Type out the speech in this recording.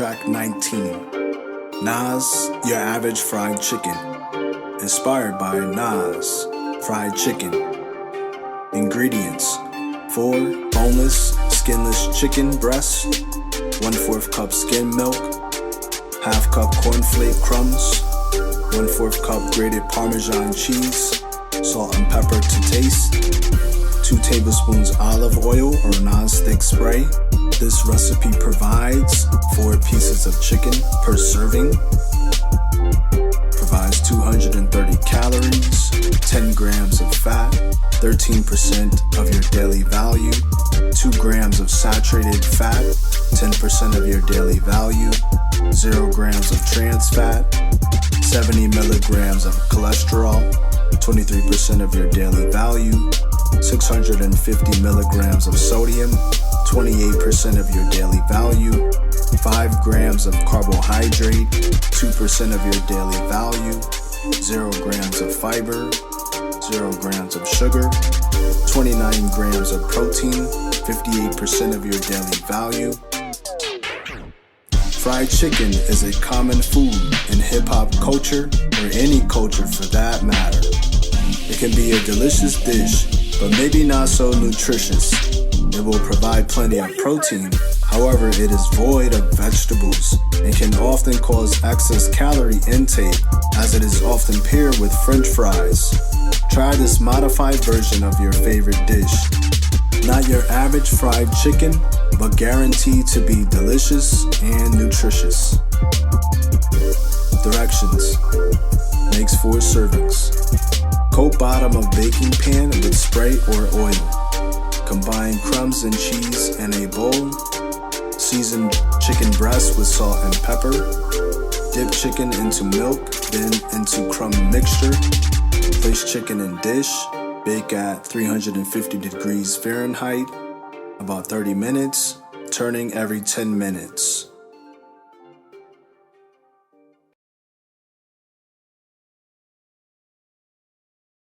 Track 19. Nas, your average fried chicken. Inspired by Nas, fried chicken. Ingredients: 4 boneless, skinless chicken breasts, 1/4 cup skim milk, 1/2 cup cornflake crumbs, 1/4 cup grated parmesan cheese, salt and pepper to taste, 2 tablespoons olive oil or nonstick spray. This recipe provides 4 pieces of chicken per serving, provides 230 calories, 10 grams of fat, 13% of your daily value, 2 grams of saturated fat, 10% of your daily value, 0 grams of trans fat, 70 milligrams of cholesterol, 23% of your daily value, 650 milligrams of sodium, 28% of your daily value, 5 grams of carbohydrate, 2% of your daily value, 0 grams of fiber, 0 grams of sugar, 29 grams of protein, 58% of your daily value. Fried chicken is a common food in hip-hop culture, or any culture for that matter. It can be a delicious dish, but maybe not so nutritious. It will provide plenty of protein, however it is void of vegetables and can often cause excess calorie intake as it is often paired with french fries. Try this modified version of your favorite dish. Not your average fried chicken, but guaranteed to be delicious and nutritious. Directions: makes 4 servings. Coat bottom of baking pan with spray or oil. Combine crumbs and cheese in a bowl. Season chicken breast with salt and pepper. Dip chicken into milk, then into crumb mixture. Place chicken in dish. Bake at 350 degrees Fahrenheit, about 30 minutes, turning every 10 minutes.